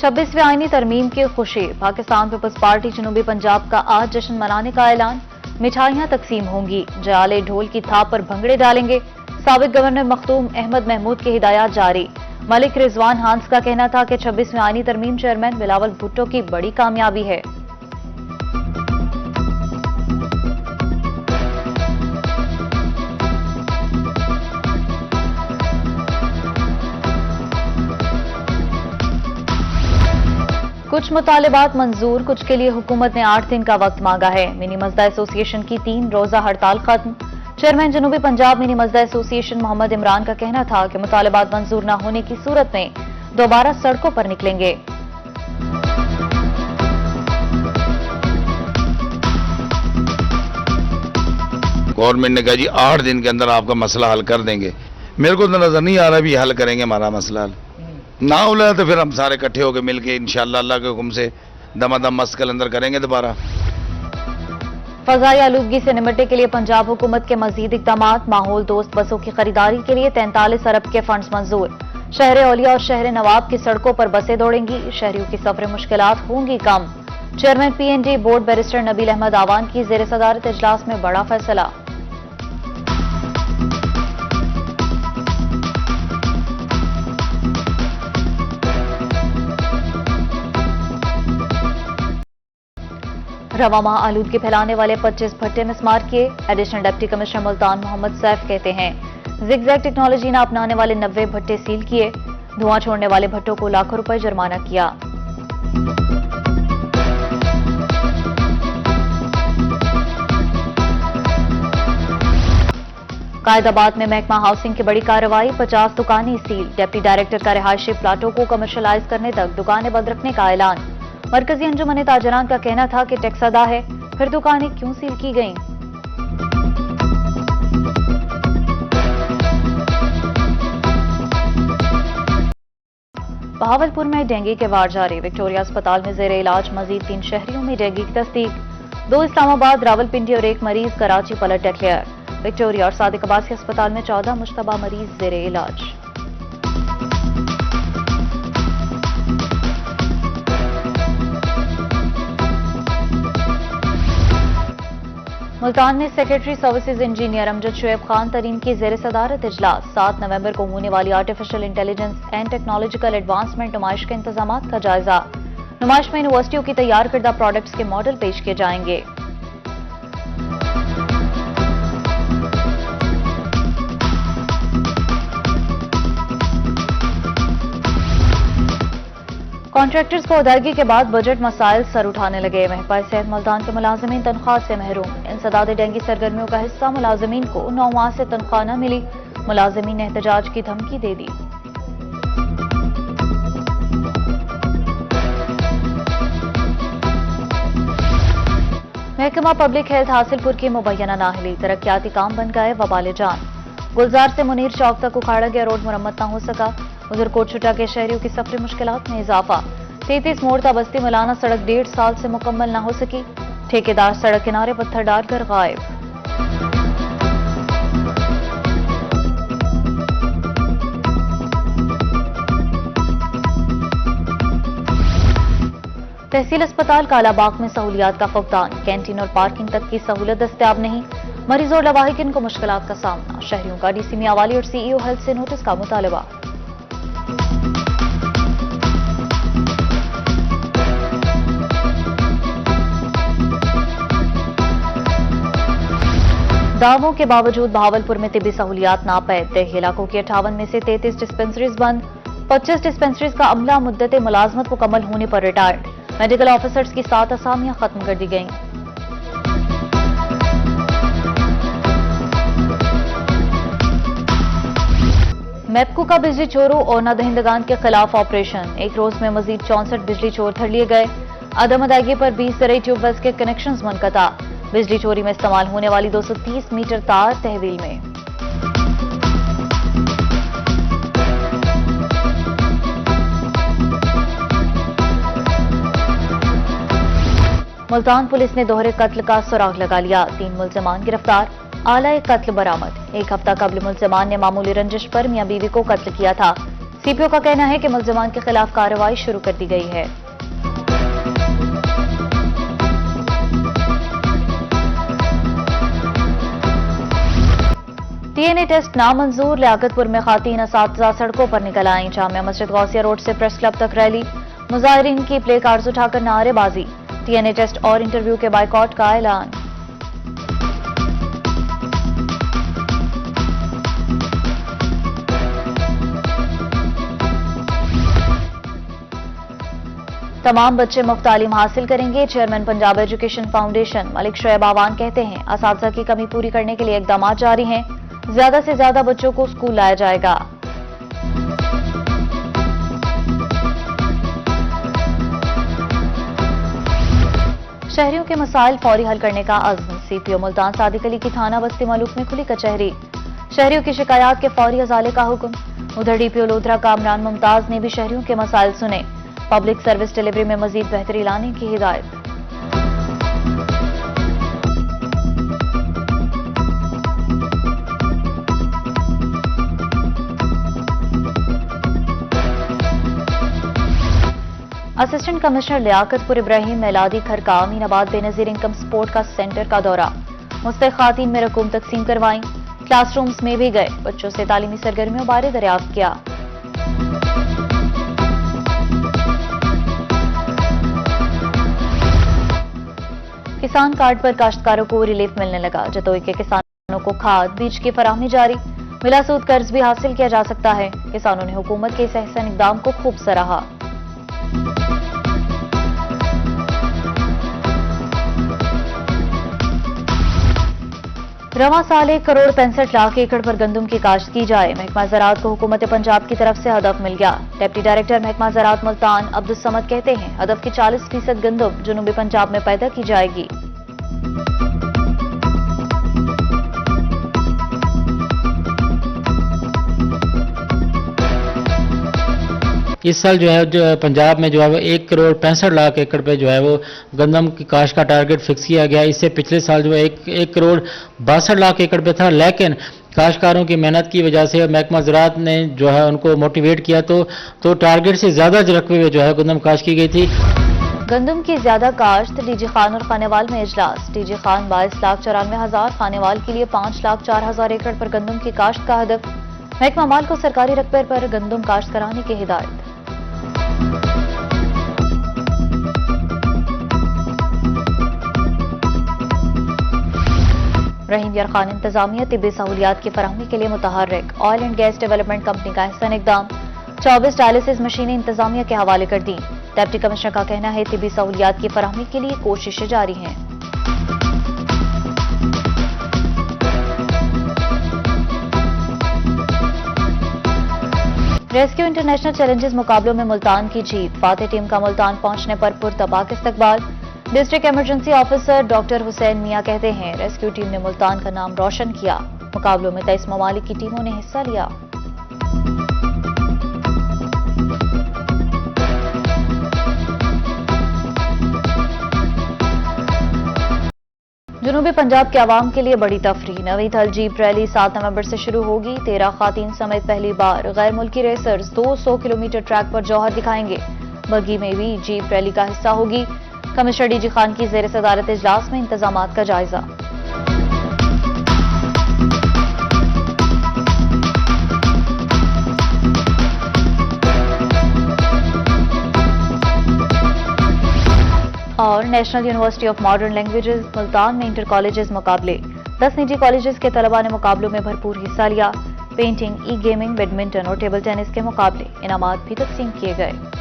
26वें आईनी तरमीम की खुशी। पाकिस्तान पीपल्स पार्टी जनूबी पंजाब का आज जश्न मनाने का ऐलान। मिठाइयां तकसीम होंगी, जयाले ढोल की थाप पर भंगड़े डालेंगे। साबिक गवर्नर मखदूम अहमद महमूद की हिदायत जारी। मलिक रिजवान हांस का कहना था कि 26वें आईनी तरमीम चेयरमैन बिलावल भुट्टो की बड़ी कामयाबी है। कुछ मुतालिबात मंजूर, कुछ के लिए हुकूमत ने 8 दिन का वक्त मांगा है। मिनी मजदा एसोसिएशन की 3 रोजा हड़ताल खत्म। चेयरमैन जनूबी पंजाब मिनी मजदा एसोसिएशन मोहम्मद इमरान का कहना था कि मुतालिबात मंजूर न होने की सूरत में दोबारा सड़कों पर निकलेंगे। गवर्नमेंट ने कहा जी 8 दिन के अंदर आपका मसला हल कर देंगे। मेरे को तो नजर नहीं आ रहा भी हल करेंगे हमारा मसला हल। ना उला तो फिर हम सारे इकट्ठे होकर मिलके इंशाअल्लाह अल्लाह के हुक्म से दमादम मस्त कल अंदर करेंगे दोबारा। फजाई आलूदगी से निपटने के लिए पंजाब हुकूमत के मजीद इकदाम। माहौल दोस्त बसों की खरीदारी के लिए 43 अरब के फंड्स मंजूर। शहर औलिया और शहर नवाब की सड़कों पर बसें दौड़ेंगी। शहरियों की सफर मुश्किलात होंगी कम। Chairman PND board barrister Nabeel Ahmed Awan की जेर सदारत इजलास में बड़ा फैसला। रवा माह आलूदगी फैलाने वाले 25 भट्टे मिसमार किए। Additional deputy commissioner Multan Mohammad Saif कहते हैं जिगजैग टेक्नोलॉजी न अपनाने वाले 90 भट्टे सील किए। धुआं छोड़ने वाले भट्टों को लाखों रुपए जुर्माना किया। कायदाबाद में महकमा हाउसिंग की बड़ी कार्रवाई। 50 दुकानें सील। डिप्टी डायरेक्टर का रिहायशी प्लाटों को कमर्शलाइज करने तक दुकानें बंद रखने का ऐलान। मरकजी अंजुमन ताजरान का कहना था कि टैक्स अदा है, फिर दुकानें क्यों सील की गईं? बहावलपुर में डेंगू के वार जारी। विक्टोरिया अस्पताल में जेर इलाज मजीद 3 शहरियों में डेंगू की तस्दीक। 2 इस्लामाबाद, रावलपिंडी और 1 मरीज कराची पलट डिक्लेयर। विक्टोरिया और सादिक अब्बासी अस्पताल में 14 मुश्तबा मरीज जेर इलाज। मुल्तान में secretary services engineer Amjad Shoaib Khan Tareen की जेर सदारत इजलास। 7 नवंबर को होने वाली artificial intelligence and technological advancement नुमाइश के इंतजामात का जायजा। नुमाइश में यूनिवर्सिटियों की तैयार करदा प्रोडक्ट्स के मॉडल पेश किए जाएंगे। कॉन्ट्रैक्टर्स को अदायगी के बाद बजट मसाइल सर उठाने लगे। महकमा सेहत मुल्तान के मुलाजमीन तनख्वाह से महरूम। इंसदाद डेंगू सरगर्मियों का हिस्सा मुलाजमीन को 9 माह से तनख्वाह न मिली। मुलाजमीन ने एहतजाज की धमकी दे दी। महकमा पब्लिक हेल्थ हासिलपुर की मुबैना नाहली। तरक्याती काम बन गए वबाले जान। गुलजार से मुनीर चौक तक उखाड़ा गया रोड मुरम्मत न हो सका। उधर कोटछुटा के शहरियों की सफरी मुश्किलात में इजाफा। 33 मोड़ बस्ती मलाना सड़क 1.5 साल से मुकम्मल न हो सकी। ठेकेदार सड़क किनारे पत्थर डालकर गायब। तहसील अस्पताल कालाबाग में सहूलियात का फुकदान। कैंटीन और पार्किंग तक की सहूलत दस्तयाब नहीं। मरीजों और लवाहिकिन को मुश्किलात का सामना। शहरियों का DC मियावाली और CEO हेल्थ से नोटिस का मुतालबा। दावों के बावजूद बहावलपुर में तिब्बी सहूलियात नापैद। देही इलाकों की 58 में से 33 डिस्पेंसरीज बंद। 25 डिस्पेंसरीज का अमला मुद्दत मुलाजमत मुकम्मल होने पर रिटायर्ड। मेडिकल ऑफिसर्स की 7 असामियां खत्म कर दी गईं। मेपको का बिजली चोरों और नादहिंदगान के खिलाफ ऑपरेशन। एक रोज में मजीद 64 बिजली चोर धर लिए गए। अदम अदायगी पर 20 ज़राई ट्यूबवेल्स के कनेक्शंस मुनक़ता। बिजली चोरी में इस्तेमाल होने वाली 230 मीटर तार तहवील में। मुल्तान पुलिस ने दोहरे कत्ल का सुराग लगा लिया। 3 मुल्ज़िमान गिरफ्तार। आला कत्ल बरामद। 1 हफ्ता कबल मुल्ज़िमान ने मामूली रंजिश पर मियां बीवी को कत्ल किया था। सीपीओ का कहना है कि मुल्जिमान के खिलाफ कार्रवाई शुरू कर दी गई है। डीएनए टेस्ट नामंजूर, लियाकतपुर में खातीन असातिज़ा सड़कों पर निकल आईं। जामिया मस्जिद गौसिया रोड से प्रेस क्लब तक रैली, मुजाहिरीन की प्ले कार्ड्स उठाकर नारेबाजी, डीएनए टेस्ट और इंटरव्यू के बाइकॉट का ऐलान। तमाम बच्चे मुफ्त तालीम हासिल करेंगे, chairman Punjab education foundation Malik Shoaib Awan कहते हैं। असातिज़ा की कमी पूरी करने के लिए इकदाम जारी हैं, ज्यादा से ज्यादा बच्चों को स्कूल लाया जाएगा। शहरियों के मसाइल फौरी हल करने का अज़्म, सीपीओ मुल्तान सादिक अली की थाना बस्ती मलूक में खुली कचहरी, शहरियों की शिकायत के फौरी अजाले का हुक्म। उधर डीपीओ लोधरा कामरान मुमताज ने भी शहरियों के मसाइल सुने, पब्लिक सर्विस डिलीवरी में मजीद बेहतरी लाने की हिदायत। असिस्टेंट कमिश्नर लियाकतपुर इब्राहिम मेलादी खरका अमीनाबाद बेनजीर इनकम सपोर्ट का सेंटर का दौरा, मुस्तहिक खातीन में रकूम तकसीम करवाई, क्लासरूम्स में भी गए, बच्चों से तालीमी सरगर्मियों बारे दरियाफ्त किया। किसान कार्ड पर काश्तकारों को रिलीफ मिलने लगा, जतोई के किसानों को खाद बीज की फराहमी जारी, बिला सूद कर्ज भी हासिल किया जा सकता है। किसानों ने हुकूमत के इस एहसान इक़दाम को खूब सराहा। रवां साल 1,65,00,000 एकड़ पर गंदम की काश्त की जाए, महकमा ज़राअत को हुकूमत पंजाब की तरफ से हदफ मिल गया। डिप्टी डायरेक्टर महकमा ज़राअत मुल्तान अब्दुल समद कहते हैं, हदफ की 40% गंदम जनूबी पंजाब में पैदा की जाएगी। इस साल जो है पंजाब में जो है वो 1,65,00,000 एकड़ पे जो है वो गंदम की काश्त का टारगेट फिक्स किया गया। इससे पिछले साल जो है 1,62,00,000 एकड़ पे था, लेकिन काश्तकारों की मेहनत की वजह से महकमा ज़राअत ने जो है उनको मोटिवेट किया तो टारगेट से ज्यादा रकबे में जो है गंदम काश्त की गई थी। गंदम की ज्यादा काश्त, डीजी खान और खानेवाल में इजलास, डीजी खान 22,94,000, खानेवाल के लिए 5,04,000 एकड़ पर गंदम की काश्त का हदफ, महकमा माल को सरकारी रकबे पर गंदम काश्त कराने की हिदायत। रहीम यार खान इंतजामिया तिब्बी सहूलियात की फराहमी के लिए मुतहर्रिक, oil and gas development company का एहसान इक़दाम, 24 डायलिसिस मशीनें इंतजामिया के हवाले कर दी। डिप्टी कमिश्नर का कहना है, तिब्बी सहूलियात की फराहमी के लिए कोशिशें जारी हैं। रेस्क्यू इंटरनेशनल चैलेंजेस मुकाबलों में मुल्तान की जीत, फातेह टीम का मुल्तान पहुंचने पर पुरतबाक इस्तकबाल। District emergency officer doctor Hussain Mian कहते हैं, रेस्क्यू टीम ने मुल्तान का नाम रोशन किया। मुकाबलों में 23 ममालिक की टीमों ने हिस्सा लिया। जनूबी पंजाब के आवाम के लिए बड़ी तफरीह, नवी थल जीप रैली 7 नवंबर से शुरू होगी। 13 खातीन समेत पहली बार गैर मुल्की रेसर्स 200 किलोमीटर ट्रैक पर जौहर दिखाएंगे। बग्गी में भी जीप रैली का हिस्सा होगी। कमिश्नर डीजी खान की ज़ेर सदारत इजलास में इंतजामात का जायजा। और national university of modern languages Multan में इंटर कॉलेजेस मुकाबले, 10 निजी कॉलेजेस के तलबा ने मुकाबलों में भरपूर हिस्सा लिया। पेंटिंग, ई गेमिंग, बैडमिंटन और टेबल टेनिस के मुकाबले, इनामात भी तकसीम किए गए।